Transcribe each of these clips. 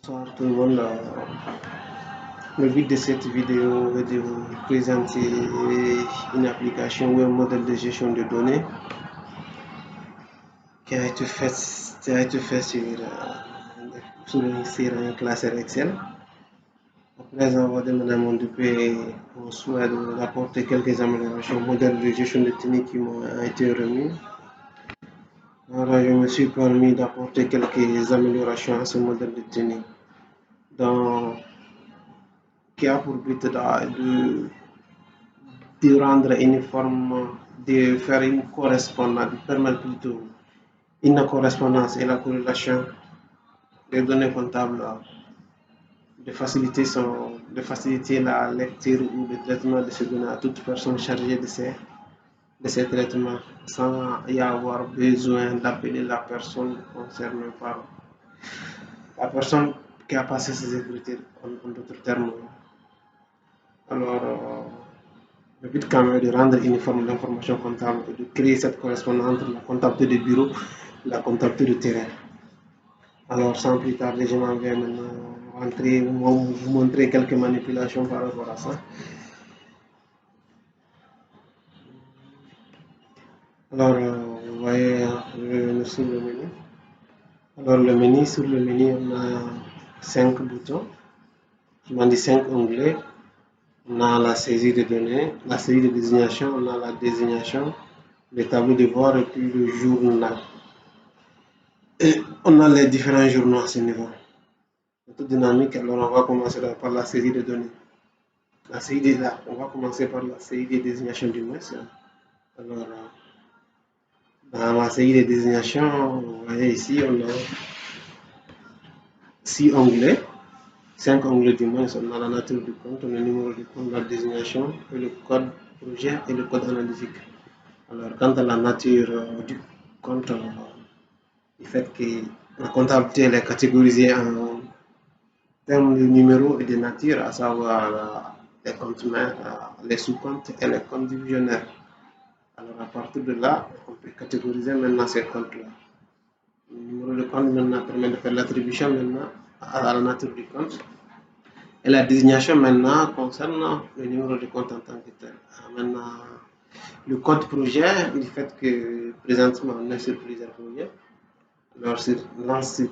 Bonsoir tout le monde. Le but de cette vidéo est de vous présenter une application ou un modèle de gestion de données qui a été fait sur un classeur Excel. Après avoir demandé à mon DP au souhait d'apporter quelques améliorations au modèle de gestion de données qui m'ont été remis. Alors, je me suis permis d'apporter quelques améliorations à ce modèle de données. Qui a pour but de rendre uniforme, de faire une correspondance, de permettre plutôt une correspondance et la corrélation des données comptables, de faciliter la lecture ou le traitement de ces données à toute personne chargée de ces traitements, sans y avoir besoin d'appeler la personne concernée par la personne qui a passé ces écritures, en d'autres termes. Alors, le but quand même est de rendre uniforme l'information comptable et de créer cette correspondance entre la comptabilité de bureau et la comptabilité de terrain. Alors, sans plus tarder, je m'en vais maintenant vous montrer quelques manipulations par rapport à ça. Alors, vous voyez, je vais venir sur le menu. Alors, sur le menu, on a 5 boutons. Je m'en dis 5 onglets. On a la saisie de données, la série de désignation, on a la désignation, le tableau de bord et puis le journal. Et on a les différents journaux à ce niveau. C'est tout dynamique, alors on va commencer par la saisie de données. On va commencer par la série de désignation du mois. Alors, dans la série de désignation, vous voyez ici, on a 6 onglets. 5 onglets du moins, on a la nature du compte, le numéro du compte, la désignation, et le code projet et le code analytique. Alors, quant à la nature du compte, le fait que la comptabilité elle est catégorisée en termes de numéros et de nature, à savoir les comptes mères, les sous-comptes et les comptes divisionnaires. Alors, à partir de là, on peut catégoriser maintenant ces comptes-là. Le numéro de compte maintenant permet de faire l'attribution maintenant à la nature du compte. Et la désignation maintenant concerne le numéro de compte en tant que tel. Maintenant, le code projet, du fait que présentement on est sur plusieurs projets. Alors, sur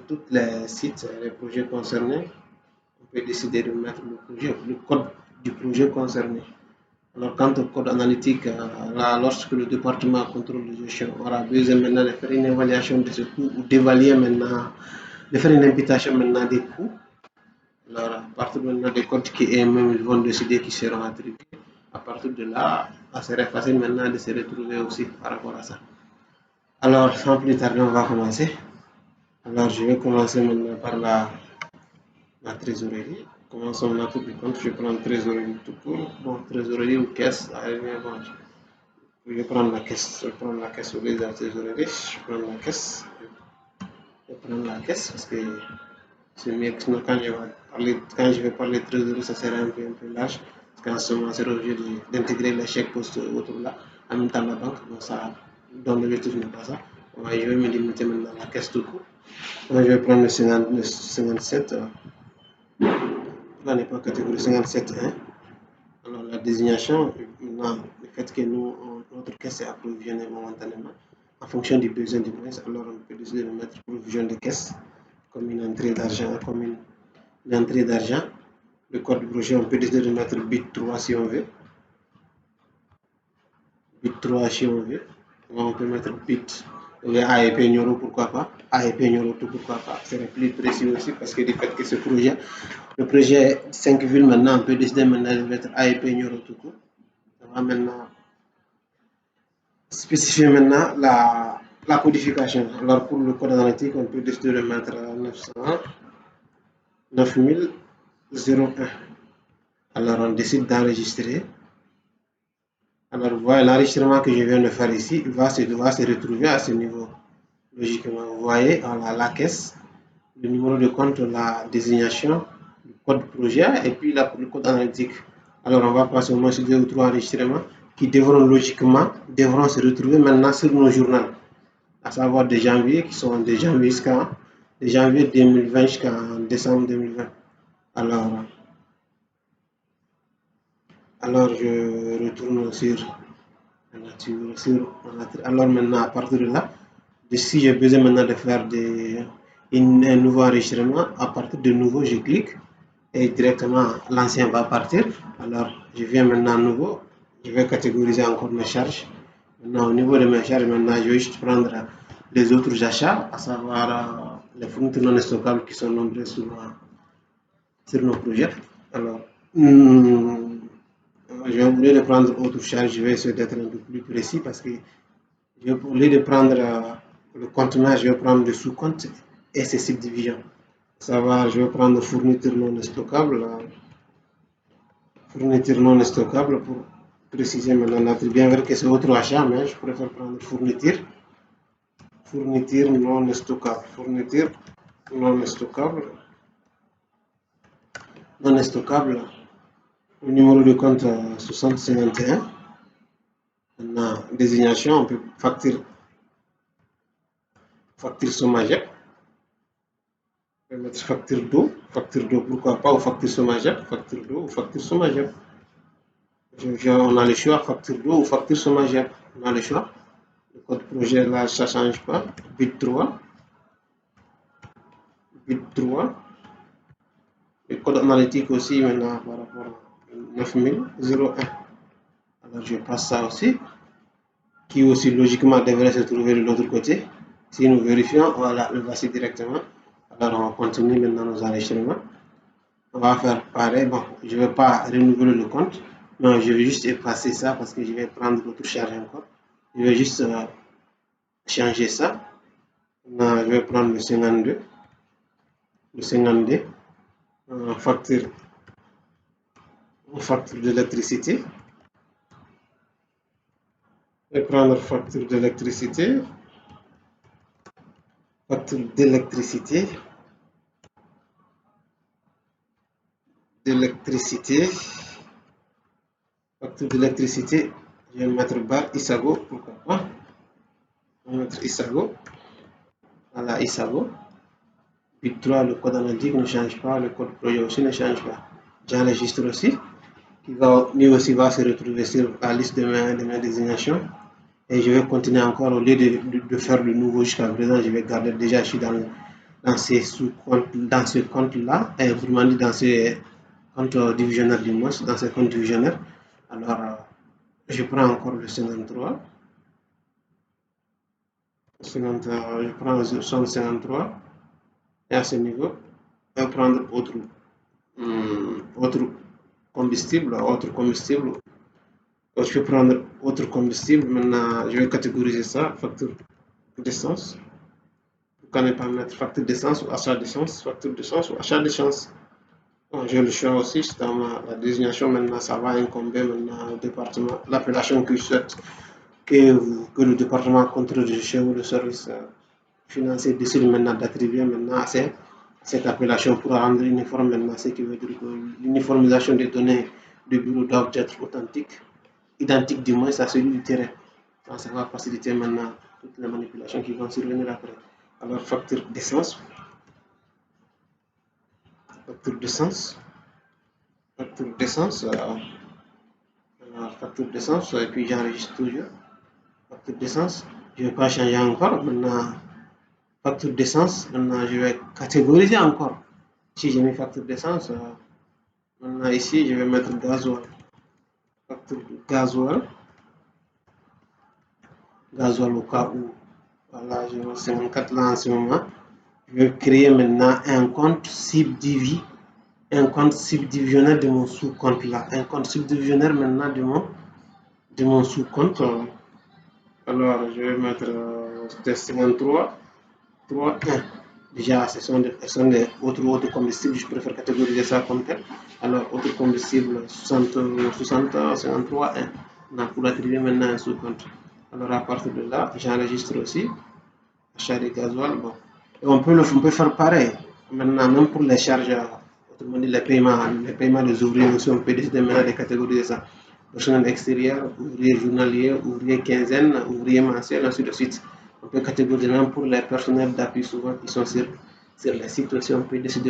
tous les sites, les projets concernés, on peut décider de mettre le code du projet concerné. Alors, quant au code analytique, lorsque le département contrôle de gestion aura besoin maintenant de faire une évaluation de ce coût ou d'évaluer maintenant, de faire une imputation maintenant des coûts. Alors, à partir maintenant des codes qui eux-mêmes vont décider qui seront attribués, à partir de là, ça serait facile maintenant de se retrouver aussi par rapport à ça. Alors, sans plus tarder, on va commencer. Alors, je vais commencer maintenant par la trésorerie. Commençons maintenant tout du compte. Je prends trésorerie tout court. Bon, trésorerie ou caisse, bon, je vais prendre la caisse. Je prends la caisse au lieu de la trésorerie. Je prends la caisse. Je prends la caisse parce que c'est mieux que sinon quand je vais parler de trésorerie, ça sera un peu large. Parce qu'en ce moment, c'est l'objet d'intégrer les chèques postes autour là, en même temps la banque. Bon, ça, dans l'objectif n'est pas ça. Ouais, je vais me limiter maintenant à la caisse tout court. Je vais prendre le 57. Là n'est pas catégorie 57.1. Alors la désignation, maintenant, le fait que notre caisse est approvisionnée momentanément en fonction du besoin du mois, alors on peut décider de mettre provision de caisse comme une entrée d'argent, Le code du projet, on peut décider de mettre bit 3 si on veut. Bit 3 si on veut. On peut mettre bit AEP Nyoro, pourquoi pas. AEP Nyoro, tout pourquoi pas. C'est plus précis aussi parce que du fait que le projet 5 villes maintenant, on peut décider maintenant de mettre AEP Nyoro tout court. On va maintenant spécifier maintenant la codification. Alors pour le code analytique, on peut décider de mettre 9001. Alors on décide d'enregistrer. Alors vous voyez l'enregistrement que je viens de faire ici, il va se retrouver à ce niveau. Logiquement, vous voyez la caisse, le numéro de compte, la désignation, le code projet et puis le code analytique. Alors on va passer au moins sur 2 ou 3 enregistrements qui logiquement se retrouver maintenant sur nos journaux, à savoir de janvier, qui sont de janvier jusqu'à de janvier 2020 jusqu'en décembre 2020. Alors je retourne sur la nature. Alors maintenant, à partir de là, si j'ai besoin maintenant de faire un nouveau enregistrement, à partir de nouveau, je clique et directement l'ancien va partir. Alors je viens maintenant à nouveau, je vais catégoriser encore mes charges. Maintenant au niveau de mes charges, maintenant je vais juste prendre les autres achats, à savoir les fournitures non stockables qui sont nombreux sur nos projets. Alors, je vais au lieu de prendre autre charge, je vais essayer d'être un peu plus précis parce que au lieu de prendre le contenant, je vais prendre le sous-compte et ses subdivisions. Ça va, je vais prendre fourniture non stockable, pour préciser maintenant l'attribut. Bien vrai que c'est autre achat, mais je préfère prendre fourniture non stockable. Fourniture non stockable. Non stockable. Le numéro de compte 6051. Maintenant, désignation, on peut facture sommagique. On peut mettre facture d'eau, pourquoi pas, ou facture sommagique, on a le choix, facture d'eau ou facture sommagique, on a le choix. Le code projet là, ça ne change pas. Bit 3. Le code analytique aussi maintenant par rapport à 9001. Alors je passe ça aussi, qui aussi logiquement devrait se trouver de l'autre côté. Si nous vérifions, voilà, le voici directement. Alors on va continuer maintenant nos enregistrements. On va faire pareil. Bon, je ne vais pas renouveler le compte, mais je vais juste effacer ça parce que je vais prendre d'autres charges encore. Je vais juste changer ça. Maintenant, je vais prendre le 52. Facture d'électricité. Je vais prendre facture d'électricité. Facture d'électricité. Facture d'électricité. Je vais mettre barre Isago. Pourquoi pas? Je vais mettre Isago. Voilà, Isago. Bit 3, le code analytique ne change pas. Le code projet aussi ne change pas. J'enregistre aussi. Lui aussi va se retrouver sur la liste de mes désignations. Et je vais continuer encore, au lieu de faire le nouveau jusqu'à présent, je vais garder déjà, je suis dans ce compte-là, et autrement dit dans ce compte divisionnaire du mois, dans ce compte divisionnaire. Alors, je prends encore le 53. Je prends le 53. Et à ce niveau, je vais prendre autre combustible. Je vais prendre autre combustible. Maintenant, je vais catégoriser ça, facture d'essence. Pourquoi ne pas mettre facture d'essence ou achat d'essence, facture d'essence ou achat d'essence. Bon, j'ai le choix aussi, c'est dans la désignation. Maintenant, ça va incomber maintenant au département, l'appellation que je souhaite que le département contrôle chez vous, le service financier décide maintenant d'attribuer maintenant à cette appellation pour rendre uniforme maintenant, ce qui veut dire que l'uniformisation des données du bureau doit être authentique, identique du moins à celui du terrain. Donc, ça va faciliter maintenant toutes les manipulations qui vont survenir après. Alors, facture d'essence, et puis j'enregistre toujours. Facture d'essence, je ne vais pas changer encore. Maintenant, facture d'essence, maintenant je vais catégoriser encore. Si j'ai mis facture d'essence, maintenant ici je vais mettre gasoil. Facture de gasoil au cas où. Voilà, je vais 54 là en ce moment. Je vais créer maintenant un compte subdivisionnaire de mon sous-compte là. Un compte subdivisionnaire maintenant de mon sous-compte. Alors, je vais mettre 53, 3, 1. Déjà, ce sont des autres combustibles. Je préfère catégoriser ça comme tel. Alors, autre combustible 60, 53, 1. On a pour attribuer maintenant un sous-compte. Alors, à partir de là, j'enregistre aussi. Achat de gasoil. Bon. Et on peut faire pareil. Maintenant, même pour les charges, autrement dit, les paiements des ouvriers aussi, on peut décider maintenant de catégoriser ça. Personnel extérieur, ouvrier journalier, ouvrier quinzaine, ouvrier mensuel, ainsi de suite. On peut catégoriser même pour les personnels d'appui souvent qui sont sur sur les sites aussi, on peut décider